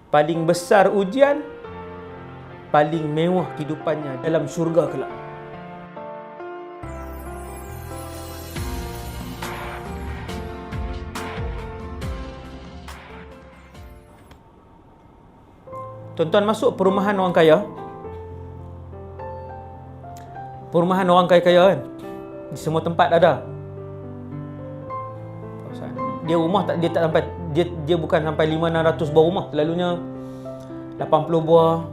paling besar ujian, paling mewah kehidupannya dalam syurga kelak. Tuan-tuan masuk perumahan orang kaya. Perumahan orang kaya-kaya kan, di semua tempat ada. Dia rumah dia tak sampai, dia bukan sampai 500-600 buah rumah, selalunya 80 buah.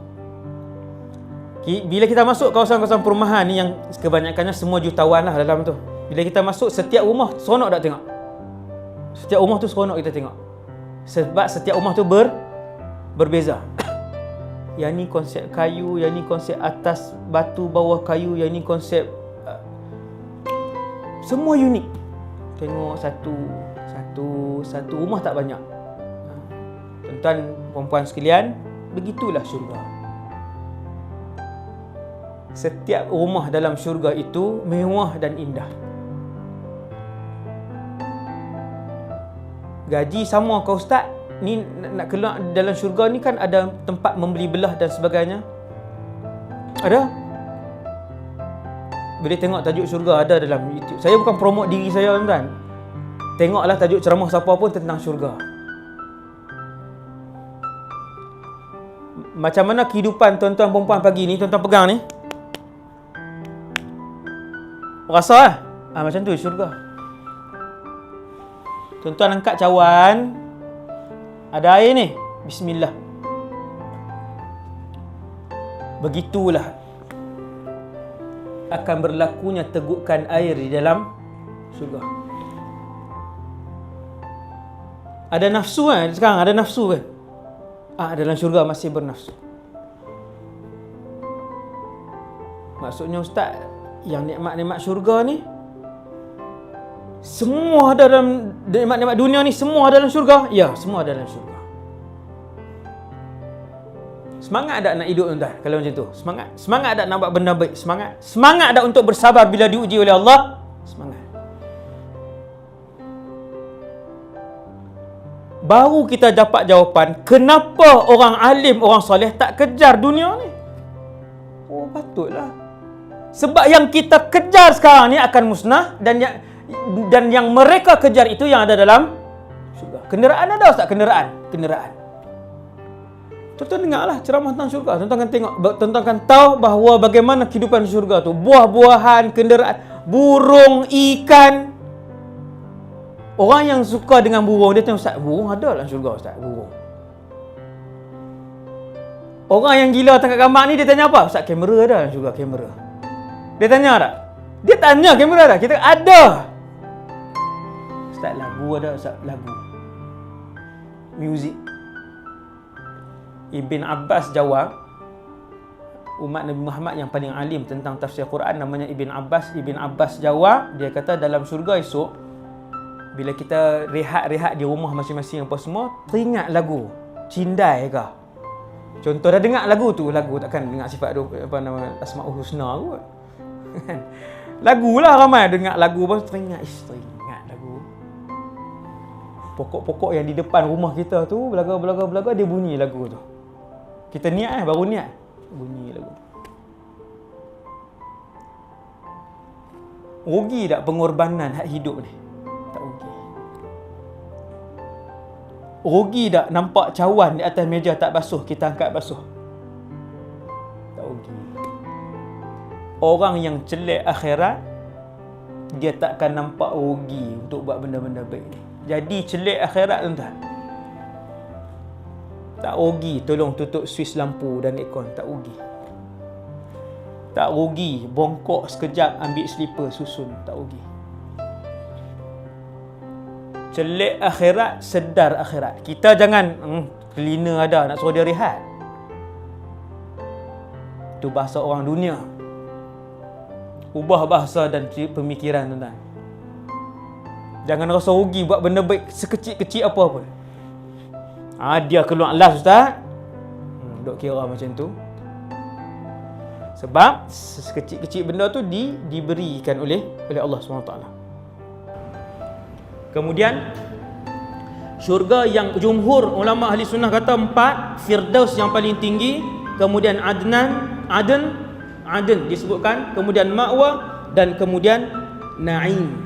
Bila kita masuk kawasan-kawasan perumahan ni yang kebanyakannya semua jutawan lah dalam tu. Bila kita masuk, setiap rumah seronok tak tengok. Setiap rumah tu seronok kita tengok. Sebab setiap rumah tu berbeza. Yang ni konsep kayu, yang ni konsep atas batu, bawah kayu, yang ni konsep semua unik. Tengok satu rumah tak banyak. Tuan-tuan, puan-puan sekalian, begitulah syurga. Setiap rumah dalam syurga itu mewah dan indah. Gaji sama kau ustaz, ni nak keluar dalam syurga ni kan ada tempat membeli belah dan sebagainya. Ada? Boleh tengok tajuk syurga ada dalam YouTube. Saya bukan promote diri saya, tuan-tuan. Tengoklah tajuk ceramah siapa pun tentang syurga. Macam mana kehidupan tuan-tuan perempuan pagi ni, tuan-tuan pegang ni. Rasa lah? Macam tu syurga. Tuan-tuan angkat cawan. Ada air ni. Bismillah. Begitulah akan berlakunya tegukan air di dalam syurga. Ada nafsu kan? Sekarang ada nafsu kan? Dalam syurga masih bernafsu. Maksudnya ustaz, yang nikmat-nikmat syurga ni semua ada dalam nikmat-nikmat dunia ni, semua ada dalam syurga? Ya, semua ada dalam syurga. Semangat tak nak hidup tuan-tuan kalau macam tu? Semangat tak nak buat benda baik? Semangat tak untuk bersabar bila diuji oleh Allah? Semangat. Baru kita dapat jawapan kenapa orang alim, orang soleh tak kejar dunia ni. Oh, patutlah. Sebab yang kita kejar sekarang ni akan musnah, dan yang mereka kejar itu yang ada dalam syurga. Kenderaan ada ustaz? Kenderaan. Tuan-tuan dengarlah ceramah tentang syurga. Tuan-tuan akan tengok, tuan-tuan akan tahu bahawa bagaimana kehidupan di syurga tu. Buah-buahan, kenderaan, burung, ikan. Orang yang suka dengan burung, dia tengok, ustaz, burung ada dalam syurga ustaz, burung. Orang yang gila tangkap gambar ni, dia tanya apa? Ustaz, kamera ada dalam syurga, kamera. Dia tanya tak? Dia tanya kamera ada. Kita ada. Ustaz, lagu ada ustaz, lagu. Muzik. Ibn Abbas jawab, umat Nabi Muhammad yang paling alim tentang tafsir Quran namanya Ibn Abbas. Ibn Abbas jawab, dia kata dalam syurga esok, bila kita rehat-rehat di rumah masing-masing apa semua, teringat lagu Cindai ke. Contoh dah dengar lagu tu, lagu takkan dengar sifat apa nama Asmaul Husna kot. Lagu lah, ramai dengar lagu pun teringat lagu. Pokok-pokok yang di depan rumah kita tu belaga dia bunyi lagu tu. Kita niat baru niat bunyi lagu. Rugi tak pengorbanan hak hidup ni? Tak rugi. Rugi tak nampak cawan di atas meja tak basuh, kita angkat basuh? Tak rugi. Orang yang celek akhirat, dia takkan nampak rugi untuk buat benda-benda baik ni. Jadi celek akhirat tuan-tuan, tak rugi tolong tutup suis lampu dan aircon, tak rugi. Tak rugi bongkok sekejap ambil slipper susun, tak rugi. Celek akhirat, sedar akhirat. Kita jangan cleaner ada nak suruh dia rehat. Itu bahasa orang dunia. Ubah bahasa dan pemikiran tuan-tuan. Jangan rasa rugi buat benda baik sekecil-kecil apa pun. Dia keluar last ustaz. Duk kira macam tu. Sebab sekecil-kecil benda tu diberikan oleh Allah SWT. Kemudian Syurga yang jumhur ulama ahli sunnah kata 4, Firdaus yang paling tinggi, kemudian Aden disebutkan, kemudian Ma'wa, dan kemudian Na'im.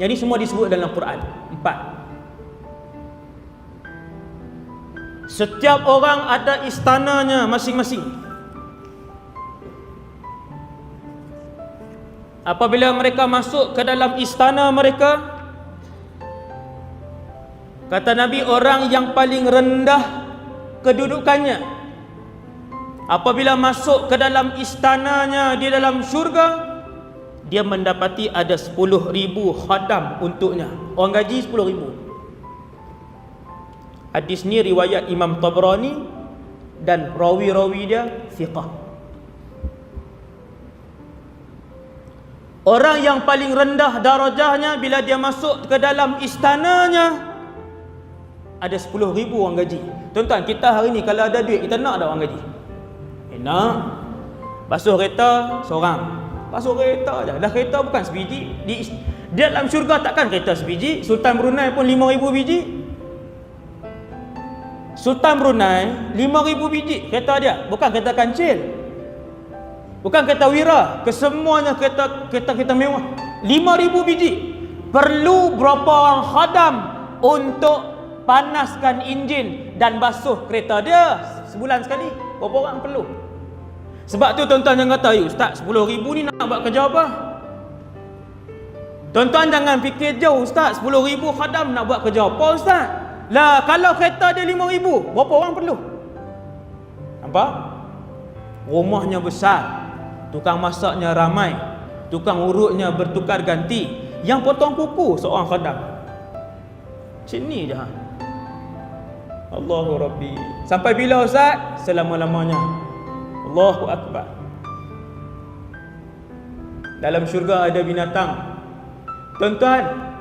Jadi semua disebut dalam Quran 4. Setiap orang ada istananya masing-masing. Apabila mereka masuk ke dalam istana mereka, kata Nabi, orang yang paling rendah kedudukannya apabila masuk ke dalam istananya di dalam syurga, dia mendapati ada 10,000 khadam untuknya. Orang gaji 10,000. Hadis ni riwayat Imam Tabrani dan rawi-rawi dia thiqah. Orang yang paling rendah darajahnya bila dia masuk ke dalam istananya ada 10,000 orang gaji. Tuan-tuan, kita hari ni kalau ada duit, kita nak ada orang gaji? Nak. Basuh kereta seorang. Basuh kereta je. Dah kereta bukan sebiji. Di dalam syurga takkan kereta sebiji. Sultan Brunei pun 5,000 biji. Sultan Brunei 5,000 biji kereta dia. Bukan kereta kancil. Bukan kereta wira. Kesemuanya kereta mewah. 5,000 biji. Perlu berapa orang khadam untuk panaskan enjin dan basuh kereta dia sebulan sekali? Berapa orang perlu? Sebab tu tuan-tuan jangan kata, Ustaz 10,000 ni nak buat kerja apa? Tuan-tuan jangan fikir jauh, Ustaz 10,000 khadam nak buat kerja apa, Ustaz? Lah kalau kereta dia 5,000, berapa orang perlu? Nampak? Rumahnya besar, tukang masaknya ramai, tukang urutnya bertukar ganti, yang potong kuku seorang khadam. Sini je. Allahu Rabbi. Sampai bila, Ustaz? Selama-lamanya. Allahu Akbar. Dalam syurga ada binatang. Tuan-tuan,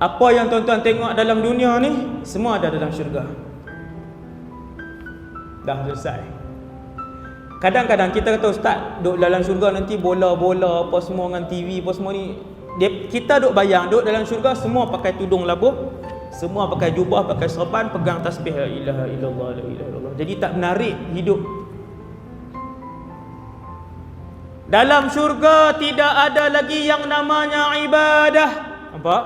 apa yang tuan-tuan tengok dalam dunia ni semua ada dalam syurga. Dah selesai. Kadang-kadang kita kata, Ustaz, duduk dalam syurga nanti bola-bola apa semua dengan TV apa semua ni. Kita duduk bayang, duduk dalam syurga semua pakai tudung labuh, semua pakai jubah, pakai serban, pegang tasbih la ilaha illallah, la ilaha illallah. Jadi tak menarik hidup. Dalam syurga tidak ada lagi yang namanya ibadah. Nampak?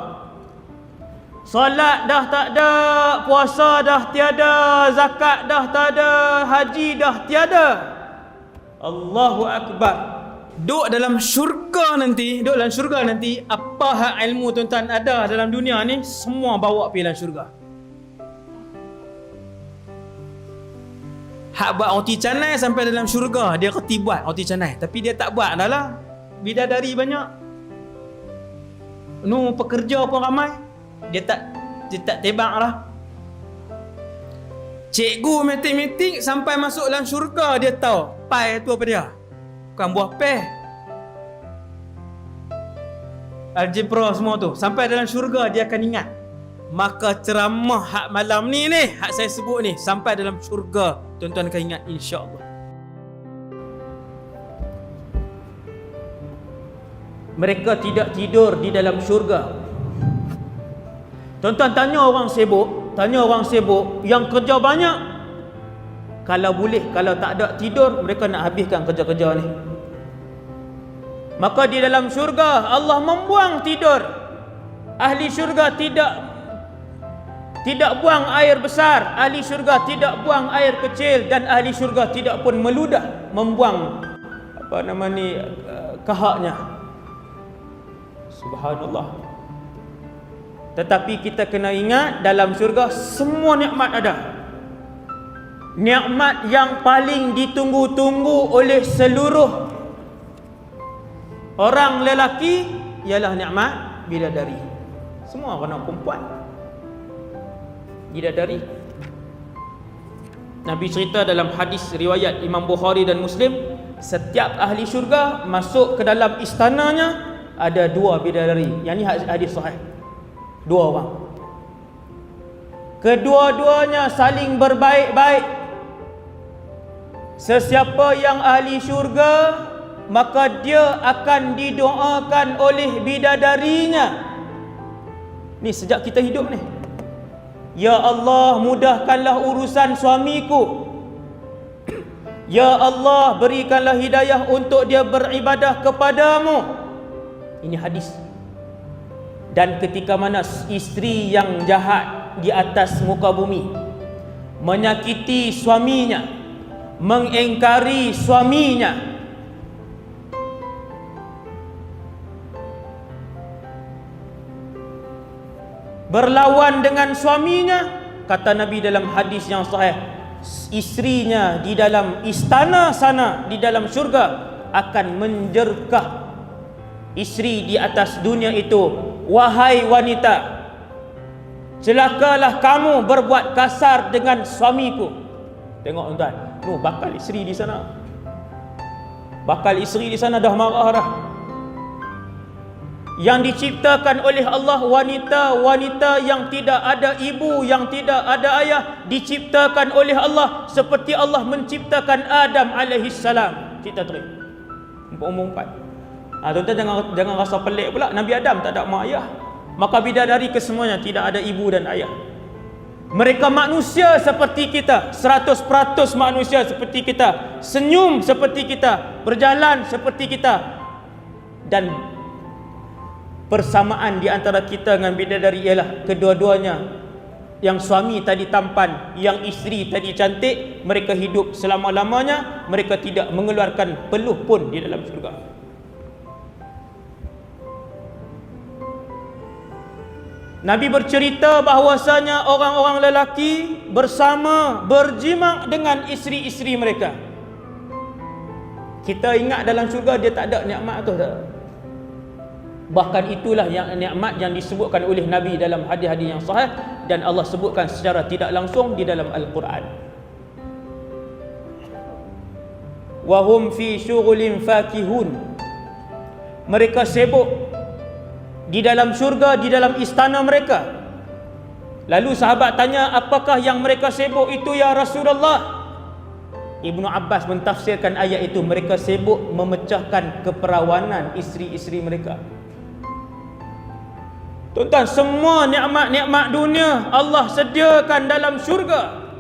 Solat dah tak ada, puasa dah tiada, zakat dah tak ada, haji dah tiada. Allahu Akbar. Duduk dalam syurga nanti, apa hak ilmu tuan-tuan ada dalam dunia ni, semua bawa pergi dalam syurga. Hak buat roti canai sampai dalam syurga, dia reti buat roti canai, tapi dia tak buat dah lah. Bidadari banyak, pekerja pun ramai, dia tak tebak lah. Cikgu matematik sampai masuk dalam syurga, dia tahu pai tu apa dia, bukan buah peh. Algebra semua tu sampai dalam syurga dia akan ingat. Maka ceramah hak malam ni hak saya sebut ni sampai dalam syurga, tuan-tuan akan ingat insya-Allah. Mereka tidak tidur di dalam syurga. Tuan-tuan tanya orang sibuk yang kerja banyak, kalau boleh, kalau tak ada tidur, mereka nak habiskan kerja-kerja ni. Maka di dalam syurga Allah membuang tidur. Ahli syurga tidak buang air besar, ahli syurga tidak buang air kecil, dan ahli syurga tidak pun meludah membuang kahaknya. Subhanallah. Tetapi kita kena ingat, dalam syurga semua nikmat ada. Nikmat yang paling ditunggu-tunggu oleh seluruh orang lelaki ialah nikmat bidadari. Semua orang perempuan bidadari. Nabi cerita dalam hadis riwayat Imam Bukhari dan Muslim, setiap ahli syurga masuk ke dalam istananya ada 2 bidadari. Yang ni hadis sahih. 2 orang. Kedua-duanya saling berbaik-baik. Sesiapa yang ahli syurga, maka dia akan didoakan oleh bidadarinya. Ni sejak kita hidup ni. Ya Allah, mudahkanlah urusan suamiku. Ya Allah, berikanlah hidayah untuk dia beribadah kepadamu. Ini hadis. Dan ketika mana isteri yang jahat di atas muka bumi menyakiti suaminya, mengingkari suaminya, berlawan dengan suaminya, kata Nabi dalam hadis yang sahih, isterinya di dalam istana sana di dalam syurga akan menjerkah isteri di atas dunia itu, wahai wanita, celakalah kamu berbuat kasar dengan suamiku. Tengok tuan, bakal isteri di sana, bakal isteri di sana dah marah dah. Yang diciptakan oleh Allah, wanita-wanita yang tidak ada ibu, yang tidak ada ayah, diciptakan oleh Allah seperti Allah menciptakan Adam alaihi salam. Kita terima umur 4. Tuan-tuan jangan rasa pelik pula, Nabi Adam tak ada mak ayah, maka bidadari kesemuanya tidak ada ibu dan ayah. Mereka manusia seperti kita, 100% manusia seperti kita, senyum seperti kita, berjalan seperti kita. Dan persamaan di antara kita dengan bidadari ialah kedua-duanya, yang suami tadi tampan, yang isteri tadi cantik, mereka hidup selama-lamanya, mereka tidak mengeluarkan peluh pun di dalam syurga. Nabi bercerita bahawasanya orang-orang lelaki bersama berjima dengan isteri-isteri mereka. Kita ingat dalam syurga dia tak ada nikmat tu tak? Bahkan itulah yang nikmat yang disebutkan oleh Nabi dalam hadis-hadis yang sahih, dan Allah sebutkan secara tidak langsung di dalam Al-Quran. Wa hum fi syughulin fakihun. Mereka sibuk di dalam syurga, di dalam istana mereka. Lalu sahabat tanya, apakah yang mereka sibuk itu ya Rasulullah? Ibnu Abbas mentafsirkan ayat itu, mereka sibuk memecahkan keperawanan isteri-isteri mereka. Tuan-tuan, semua nikmat-nikmat dunia Allah sediakan dalam syurga.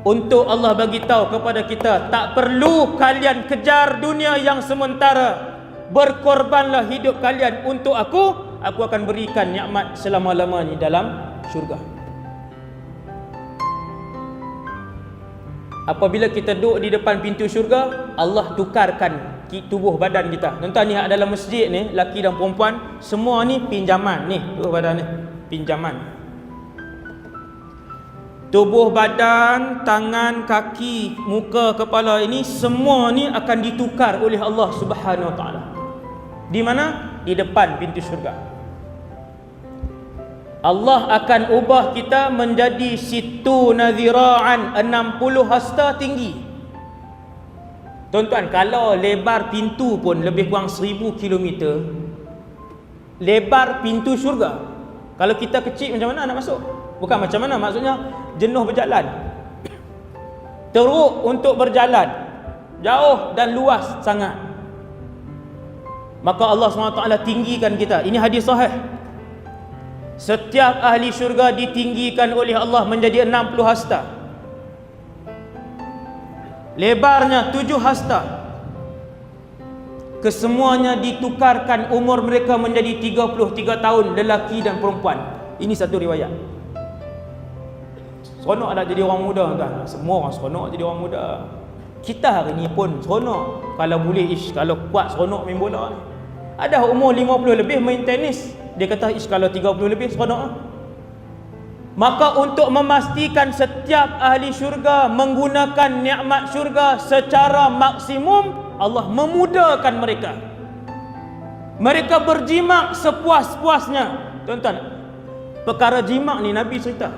Untuk Allah bagi tahu kepada kita, tak perlu kalian kejar dunia yang sementara. Berkorbanlah hidup kalian untuk aku akan berikan nikmat selama-lamanya dalam syurga. Apabila kita duduk di depan pintu syurga, Allah tukarkan tubuh badan kita. Tuan-tuan, ni dalam masjid ni, laki dan perempuan, semua ni pinjaman ni, tubuh badan ni pinjaman. Tubuh badan, tangan, kaki, muka, kepala ini semua ni akan ditukar oleh Allah Subhanahu Wa Taala. Di mana? Di depan pintu syurga. Allah akan ubah kita menjadi situ nadhira'an, 60 hasta tinggi. Tuan-tuan, kalau lebar pintu pun lebih kurang 1000 km, lebar pintu syurga. Kalau kita kecil macam mana nak masuk? Bukan macam mana, maksudnya jenuh berjalan, teruk untuk berjalan, jauh dan luas sangat. Maka Allah SWT tinggikan kita. Ini hadis sahih. Setiap ahli syurga ditinggikan oleh Allah menjadi 60 hasta. Lebarnya 7 hasta. Kesemuanya ditukarkan umur mereka menjadi 33 tahun, lelaki dan perempuan. Ini satu riwayat. Seronok nak jadi orang muda, tuan. Semua orang seronok jadi orang muda. Kita hari ni pun seronok. Kalau boleh, kalau kuat seronok main bola. Ada umur 50 lebih main tenis, dia kata kalau 30 lebih seronok. Maka untuk memastikan setiap ahli syurga menggunakan nikmat syurga secara maksimum, Allah memudahkan mereka. Mereka berjimak sepuas-puasnya. Tuan-tuan, perkara jimak ni Nabi cerita,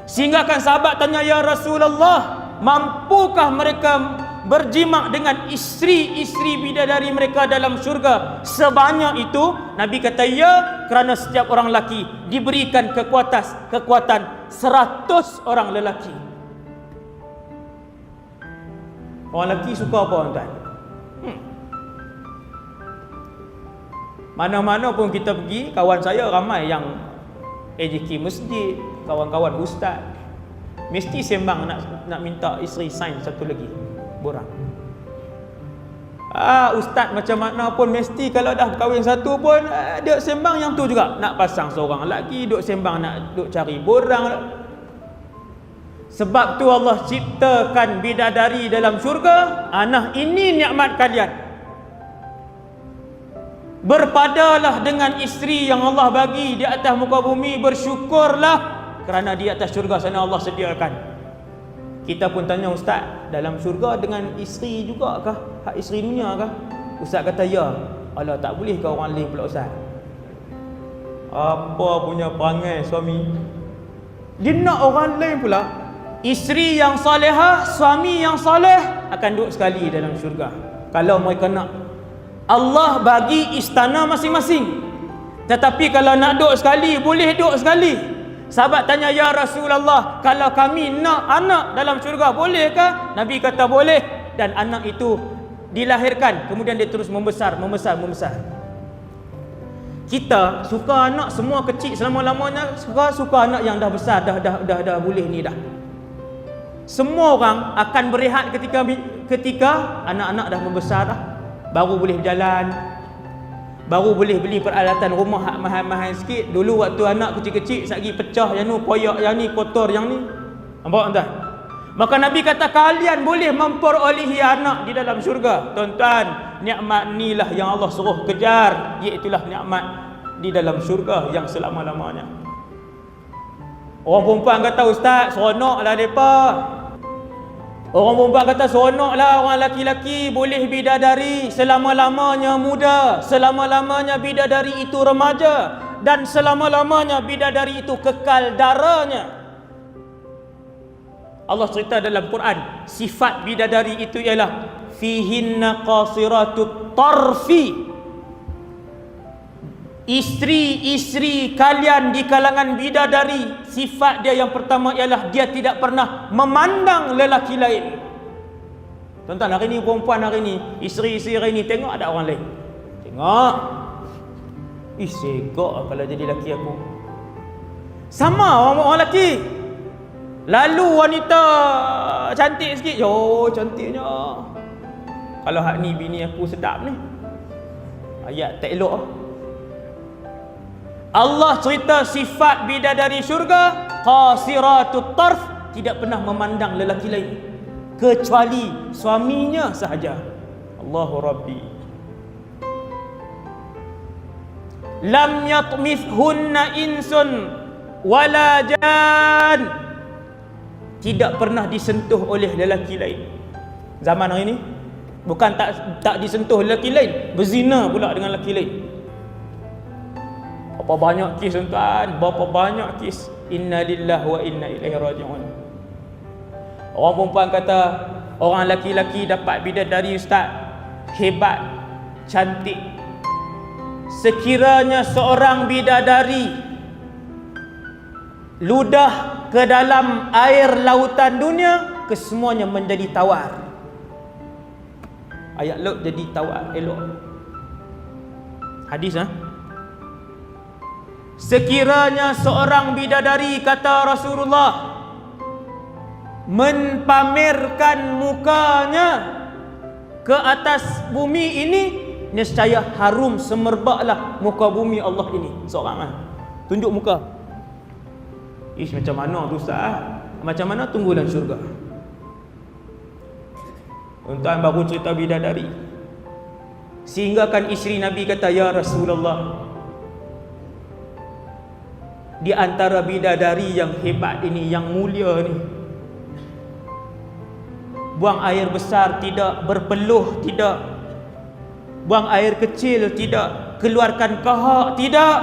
sehingga kan sahabat tanya, ya Rasulullah, mampukah mereka berjimak dengan isteri-isteri bidadari mereka dalam syurga sebanyak itu? Nabi kata ya, kerana setiap orang lelaki diberikan kekuatan 100 orang lelaki. Orang lelaki suka apa, tuan? Mana-mana pun kita pergi, kawan saya ramai yang AJK masjid, kawan-kawan ustaz, mesti sembang nak minta isteri sign satu lagi borang. Ustaz macam mana pun mesti kalau dah kahwin satu pun duk sembang yang tu juga, nak pasang seorang lagi, duk sembang nak duk cari borang. Sebab tu Allah ciptakan bidadari dalam syurga. Ini nikmat kalian. Berpadalah dengan isteri yang Allah bagi di atas muka bumi, bersyukurlah kerana di atas syurga sana Allah sediakan. Kita pun tanya, ustaz, dalam syurga dengan isteri juga kah? Hak isteri dunia kah? Ustaz kata ya. Alah, tak boleh ke orang lain pula ustaz? Apa punya perangai suami? Dia nak orang lain pula. Isteri yang salihah, suami yang saleh akan duduk sekali dalam syurga. Kalau mereka nak. Allah bagi istana masing-masing. Tetapi kalau nak duduk sekali, boleh duduk sekali. Sahabat tanya, ya Rasulullah, kalau kami nak anak dalam syurga, bolehkah? Nabi kata boleh. Dan anak itu dilahirkan, kemudian dia terus membesar. Kita suka anak semua kecil selama-lamanya, suka anak yang dah besar, dah boleh ni dah. Semua orang akan berehat ketika anak-anak dah membesar dah. Baru boleh berjalan, baru boleh beli peralatan rumah hak mahal-mahal sikit. Dulu waktu anak kecil-kecil, sagi pecah yang ni, koyak yang ni, kotor yang ni. Nampak tak? Maka Nabi kata kalian boleh memperolehi anak di dalam syurga. Tuan-tuan, nikmat inilah yang Allah suruh kejar, iaitulah nikmat di dalam syurga yang selama-lamanya. Orang perempuan kata, ustaz, seronoklah mereka. Orang perempuan kata, seronoklah orang laki-laki boleh bidadari selama-lamanya muda, selama-lamanya bidadari itu remaja, dan selama-lamanya bidadari itu kekal darahnya. Allah cerita dalam Quran, sifat bidadari itu ialah fihinna qasiratut tarfi. Isteri-isteri kalian di kalangan bidadari, sifat dia yang pertama ialah dia tidak pernah memandang lelaki lain. Tuan-tuan, hari ni perempuan hari ni, isteri-isteri hari ni tengok ada orang lain. Tengok. Segak kalau jadi lelaki aku. Sama orang lelaki. Lalu wanita cantik sikit, yo cantiknya. Kalau hak ni bini aku sedap ni. Ayat tak elok. Allah cerita sifat bidadari syurga, qasiratut tarf, tidak pernah memandang lelaki lain kecuali suaminya sahaja. Allahu Rabbi. Lam yatmithunna insun wala jan. Tidak pernah disentuh oleh lelaki lain. Zaman hari ini bukan tak disentuh lelaki lain, berzina pula dengan lelaki lain. Berapa banyak kes tuan-tuan, berapa banyak kes. Inna lillahi wa inna ilaihi raji'un. Orang perempuan kata orang laki-laki dapat bidadari ustaz, hebat, cantik. Sekiranya seorang bidadari ludah ke dalam air lautan dunia, kesemuanya menjadi tawar. Ayat laut jadi tawar, elok. Hadis Sekiranya seorang bidadari, kata Rasulullah, mempamerkan mukanya ke atas bumi ini, nescaya harum semerbaklah muka bumi Allah ini. Seorang tunjuk muka. Macam mana tu ustaz? Macam mana tunggulah syurga? Tuan-tuan, baru cerita bidadari. Sehingga kan isteri Nabi kata, ya Rasulullah, di antara bidadari yang hebat ini, yang mulia ni, buang air besar tidak, berpeluh tidak, buang air kecil tidak, keluarkan kahak tidak,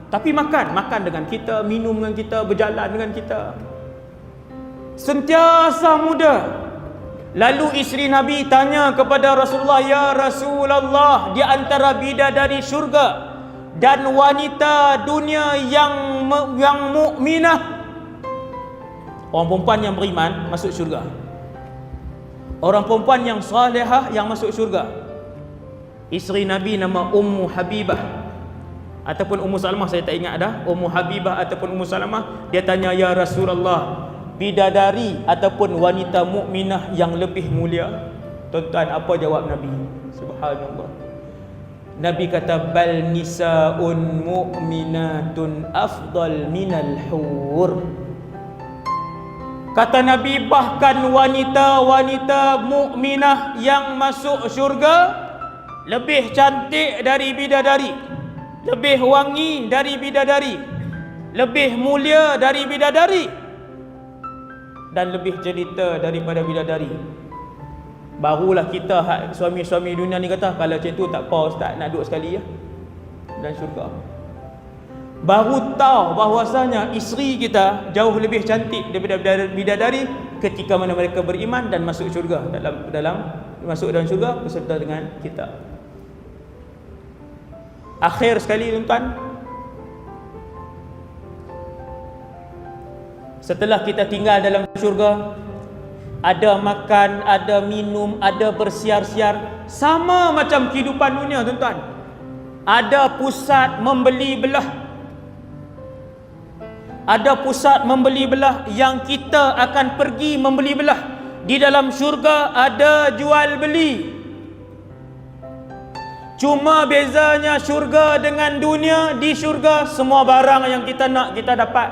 tapi makan dengan kita, minum dengan kita, berjalan dengan kita, sentiasa muda. Lalu isteri Nabi tanya kepada Rasulullah, ya Rasulullah, di antara bidadari syurga dan wanita dunia yang mukminah, orang perempuan yang beriman masuk syurga, orang perempuan yang salihah yang masuk syurga. Isteri Nabi nama Ummu Habibah. ataupun Ummu Salamah, saya tak ingat dah, Ummu Habibah ataupun Ummu Salamah, dia tanya, ya Rasulullah, bidadari ataupun wanita mukminah yang lebih mulia? Tuan-tuan, apa jawab Nabi? Subhanallah. Nabi kata, bal nisaun mu'minatun afdal minal hur. Kata Nabi, bahkan wanita-wanita mukminah yang masuk syurga lebih cantik dari bidadari, lebih wangi dari bidadari, lebih mulia dari bidadari, dan lebih jelita daripada bidadari. Barulah kita suami-suami dunia ni kata, kalau macam tu tak apa ustaz, nak duduk sekali ya dalam syurga. Baru tahu bahawasanya isteri kita jauh lebih cantik daripada bidadari ketika mana mereka beriman dan masuk syurga, masuk dalam syurga beserta dengan kita. Akhir sekali tuan-tuan, setelah kita tinggal dalam syurga, ada makan, ada minum, ada bersiar-siar, sama macam kehidupan dunia tuan-tuan. Ada pusat membeli belah, ada pusat membeli belah yang kita akan pergi membeli belah. Di dalam syurga ada jual beli. Cuma bezanya syurga dengan dunia, di syurga semua barang yang kita nak kita dapat.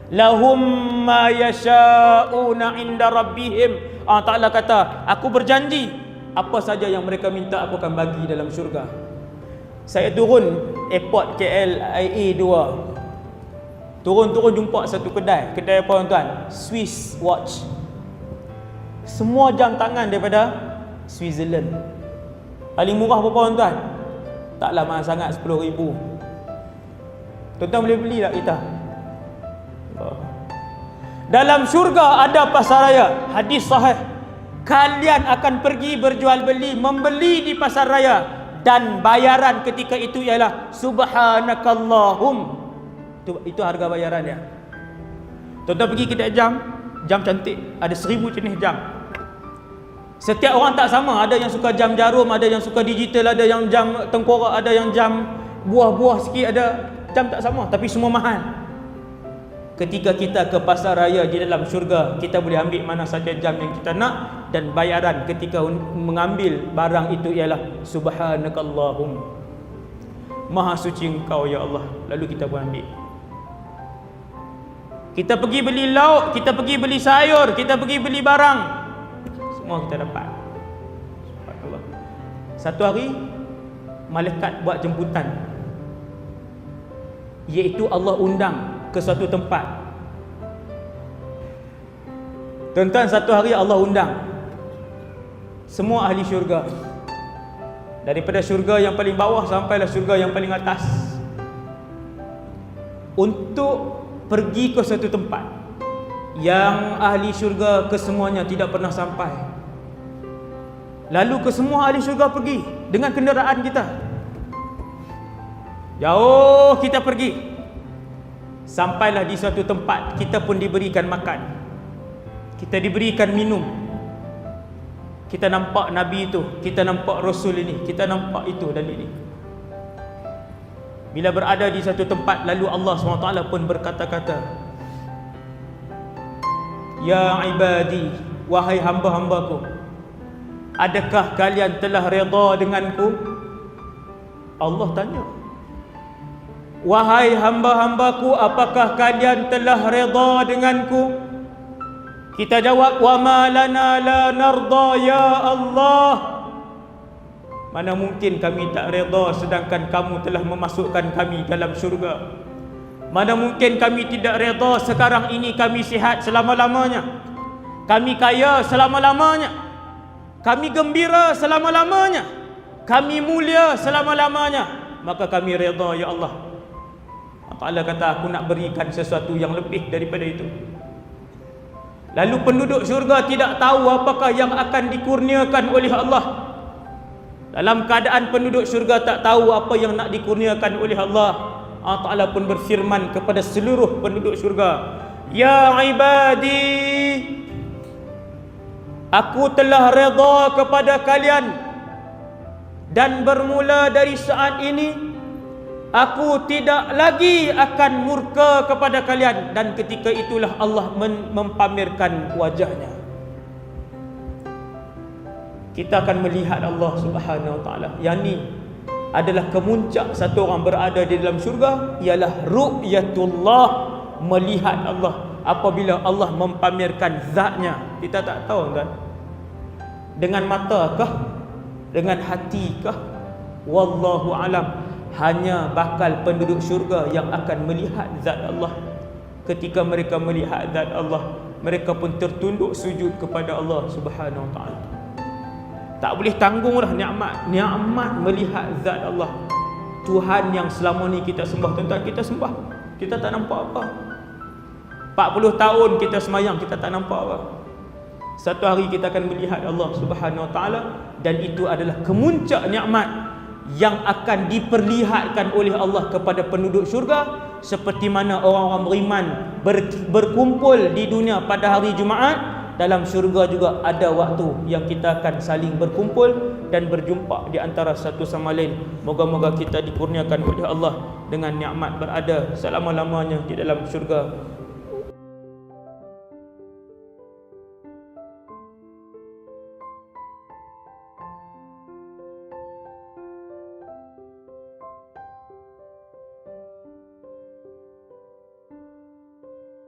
Lahum ma yasha'una inda rabbihim. Allah Ta'ala kata, aku berjanji apa saja yang mereka minta aku akan bagi dalam syurga. Saya turun airport KLIA 2. Turun jumpa satu kedai. Kedai apa tuan? Swiss watch. Semua jam tangan daripada Switzerland. Paling murah berapa tuan? Taklah mahal sangat, 10,000. Tuan-tuan boleh beli tak kita? Dalam syurga ada pasar raya. Hadis sahih, kalian akan pergi berjual beli, membeli di pasar raya, dan bayaran ketika itu ialah subhanakallahum. Itu harga bayaran dia. Tuan-tuan pergi kedai jam cantik, ada 1000 jenis jam. Setiap orang tak sama, ada yang suka jam jarum, ada yang suka digital, ada yang jam tengkorak, ada yang jam buah-buah sikit, ada jam tak sama, tapi semua mahal. Ketika kita ke pasar raya di dalam syurga, kita boleh ambil mana saja jam yang kita nak, dan bayaran ketika mengambil barang itu ialah subhanakallahum, maha suci engkau ya Allah. Lalu kita pun ambil. Kita pergi beli lauk, kita pergi beli sayur, kita pergi beli barang, semua kita dapat. Subhanallah. Satu hari malaikat buat jemputan, iaitu Allah undang ke suatu tempat. Tuan-tuan, satu hari Allah undang semua ahli syurga, daripada syurga yang paling bawah sampailah syurga yang paling atas, untuk pergi ke suatu tempat yang ahli syurga kesemuanya tidak pernah sampai. Lalu kesemua ahli syurga pergi dengan kenderaan kita. Jauh kita pergi, sampailah di suatu tempat, kita pun diberikan makan, kita diberikan minum. Kita nampak Nabi itu, kita nampak Rasul ini, kita nampak itu dan ini. Bila berada di satu tempat, lalu Allah SWT pun berkata-kata, ya ibadi, wahai hamba-hambaku, adakah kalian telah redha denganku? Allah tanya, wahai hamba-hambaku, apakah kalian telah redha denganku? Kita jawab, wa ma lana la narda ya Allah. Mana mungkin kami tak redha sedangkan kamu telah memasukkan kami dalam syurga. Mana mungkin kami tidak redha sekarang ini kami sihat selama-lamanya, kami kaya selama-lamanya, kami gembira selama-lamanya, kami mulia selama-lamanya, maka kami redha ya Allah. Allah Ta'ala kata, aku nak berikan sesuatu yang lebih daripada itu. Lalu penduduk syurga tidak tahu apakah yang akan dikurniakan oleh Allah. Dalam keadaan penduduk syurga tak tahu apa yang nak dikurniakan oleh Allah, Allah Ta'ala pun berfirman kepada seluruh penduduk syurga, ya ibadi, aku telah redha kepada kalian, dan bermula dari saat ini Aku tidak lagi akan murka kepada kalian. Dan ketika itulah Allah mempamerkan wajahnya. Kita akan melihat Allah Subhanahu Wa Taala. Yang ni adalah kemuncak satu orang berada di dalam syurga, ialah ru'yatullah, melihat Allah. Apabila Allah mempamerkan zatnya, kita tak tahu kan, dengan mata kah, dengan hati kah, wallahu alam. Hanya bakal penduduk syurga yang akan melihat zat Allah. Ketika mereka melihat zat Allah, mereka pun tertunduk sujud kepada Allah Subhanahu Wa Taala. Tak boleh tanggunglah nikmat melihat zat Allah. Tuhan yang selama ni kita sembah, tuan-tuan, kita sembah, kita tak nampak apa. 40 tahun kita semayang, kita tak nampak apa. Satu hari kita akan melihat Allah Subhanahu Wa Taala, dan itu adalah kemuncak nikmat yang akan diperlihatkan oleh Allah kepada penduduk syurga. Seperti mana orang-orang beriman berkumpul di dunia pada hari Jumaat, dalam syurga juga ada waktu yang kita akan saling berkumpul dan berjumpa di antara satu sama lain. Moga-moga kita dikurniakan oleh Allah dengan nikmat berada selama-lamanya di dalam syurga.